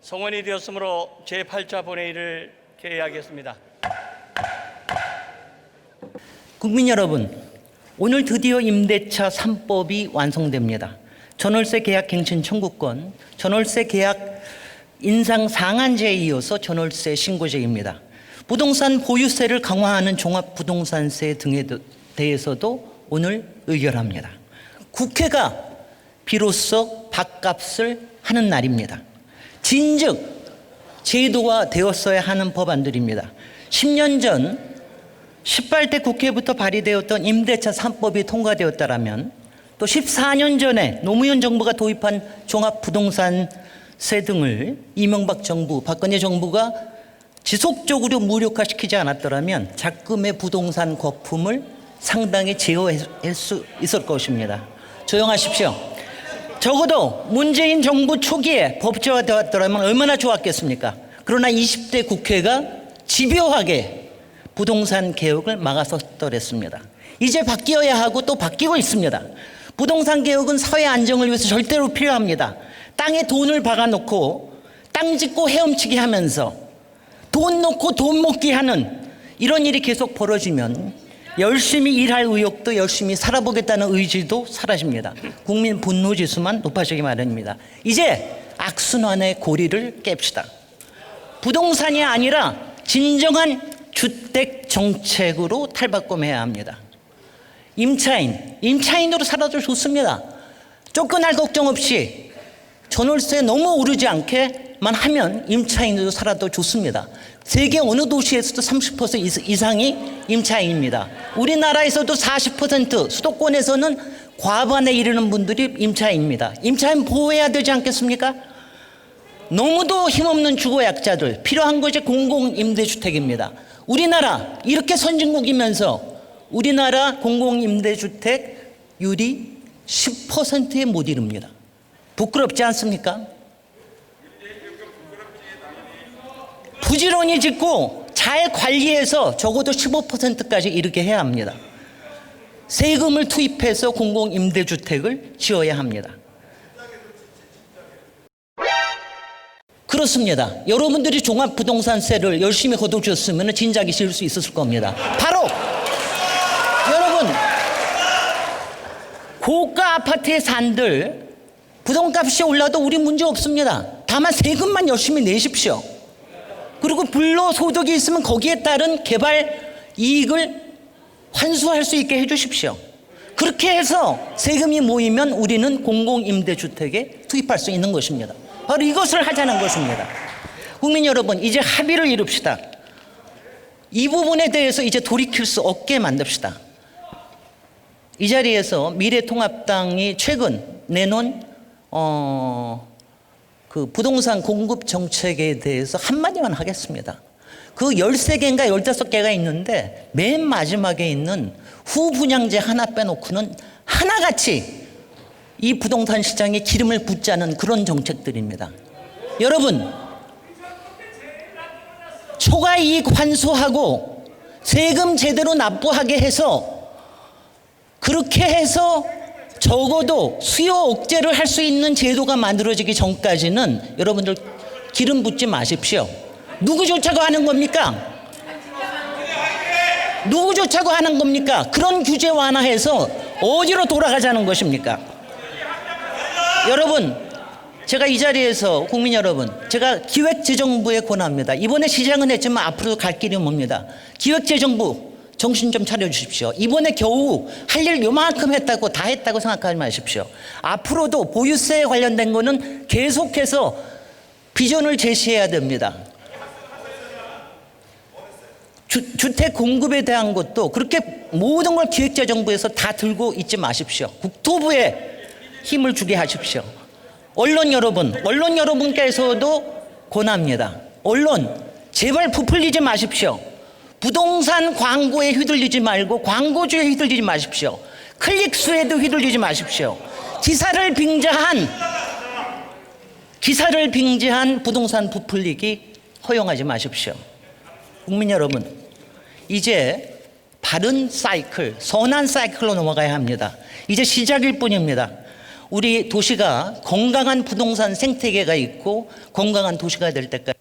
성원이 되었으므로 제8차 본회의를 개회하겠습니다. 국민 여러분, 오늘 드디어 임대차 3법이 완성됩니다. 전월세 계약 갱신 청구권, 전월세 계약 인상 상한제에 이어서 전월세 신고제입니다. 부동산 보유세를 강화하는 종합부동산세 등에 대해서도 오늘 의결합니다. 국회가 비로소 밥값을 하는 날입니다. 진즉 제도화 되었어야 하는 법안들입니다. 10년 전 18대 국회부터 발의되었던 임대차 3법이 통과되었다면 또 14년 전에 노무현 정부가 도입한 종합부동산세 등을 이명박 정부, 박근혜 정부가 지속적으로 무력화시키지 않았더라면 작금의 부동산 거품을 상당히 제어할 수 있을 것입니다. 조용하십시오. 적어도 문재인 정부 초기에 법제화되었더라면 얼마나 좋았겠습니까? 그러나 20대 국회가 집요하게 부동산 개혁을 막아섰더랬습니다. 이제 바뀌어야 하고 또 바뀌고 있습니다. 부동산 개혁은 사회 안정을 위해서 절대로 필요합니다. 땅에 돈을 박아놓고 땅 짓고 헤엄치기 하면서 돈 놓고 돈 먹기 하는 이런 일이 계속 벌어지면 열심히 일할 의욕도 열심히 살아보겠다는 의지도 사라집니다. 국민 분노지수만 높아지기 마련입니다. 이제 악순환의 고리를 깹시다. 부동산이 아니라 진정한 주택 정책으로 탈바꿈해야 합니다. 임차인으로 살아도 좋습니다. 쫓겨날 걱정 없이 전월세 너무 오르지 않게만 하면 임차인으로 살아도 좋습니다. 세계 어느 도시에서도 30% 이상이 임차인입니다. 우리나라에서도 40%, 수도권에서는 과반에 이르는 분들이 임차인입니다. 임차인 보호해야 되지 않겠습니까? 너무도 힘없는 주거약자들, 필요한 것이 공공임대주택입니다. 우리나라 이렇게 선진국이면서 우리나라 공공임대주택률이 10%에 못 이릅니다. 부끄럽지 않습니까? 부지런히 짓고 잘 관리해서 적어도 15%까지 이르게 해야 합니다. 세금을 투입해서 공공임대주택을 지어야 합니다. 그렇습니다. 여러분들이 종합부동산세를 열심히 거둬주셨으면 진작에 지을 수 있었을 겁니다. 바로 여러분, 고가 아파트에 산들 부동값이 올라도 우리 문제 없습니다. 다만 세금만 열심히 내십시오. 그리고 불로소득이 있으면 거기에 따른 개발 이익을 환수할 수 있게 해주십시오. 그렇게 해서 세금이 모이면 우리는 공공임대주택에 투입할 수 있는 것입니다. 바로 이것을 하자는 것입니다. 국민 여러분, 이제 합의를 이룹시다. 이 부분에 대해서 이제 돌이킬 수 없게 만듭시다. 이 자리에서 미래통합당이 최근 내놓은 그 부동산 공급 정책에 대해서 한마디만 하겠습니다. 그 13개인가 15개가 있는데 맨 마지막에 있는 후분양제 하나 빼놓고는 하나같이 이 부동산 시장에 기름을 붓자는 그런 정책들입니다. 여러분, 초과이익 환수하고 세금 제대로 납부하게 해서 그렇게 해서 적어도 수요 억제를 할 수 있는 제도가 만들어지기 전까지는 여러분들 기름 붓지 마십시오. 누구 좋자고 하는 겁니까? 누구 좋자고 하는 겁니까? 그런 규제 완화해서 어디로 돌아가자는 것입니까? 여러분, 제가 이 자리에서 국민 여러분, 제가 기획재정부에 권합니다. 이번에 시작은 했지만 앞으로 갈 길이 멉니다. 기획재정부 정신 좀 차려주십시오. 이번에 겨우 할 일 요만큼 했다고 다 했다고 생각하지 마십시오. 앞으로도 보유세에 관련된 거는 계속해서 비전을 제시해야 됩니다. 주택 공급에 대한 것도 그렇게 모든 걸 기획재정부에서 다 들고 있지 마십시오. 국토부에 힘을 주게 하십시오. 언론 여러분께서도 권합니다. 언론 제발 부풀리지 마십시오. 부동산 광고에 휘둘리지 말고 광고주에 휘둘리지 마십시오. 클릭수에도 휘둘리지 마십시오. 기사를 빙자한 부동산 부풀리기 허용하지 마십시오. 국민 여러분, 이제 바른 사이클, 선한 사이클로 넘어가야 합니다. 이제 시작일 뿐입니다. 우리 도시가 건강한 부동산 생태계가 있고 건강한 도시가 될 때까지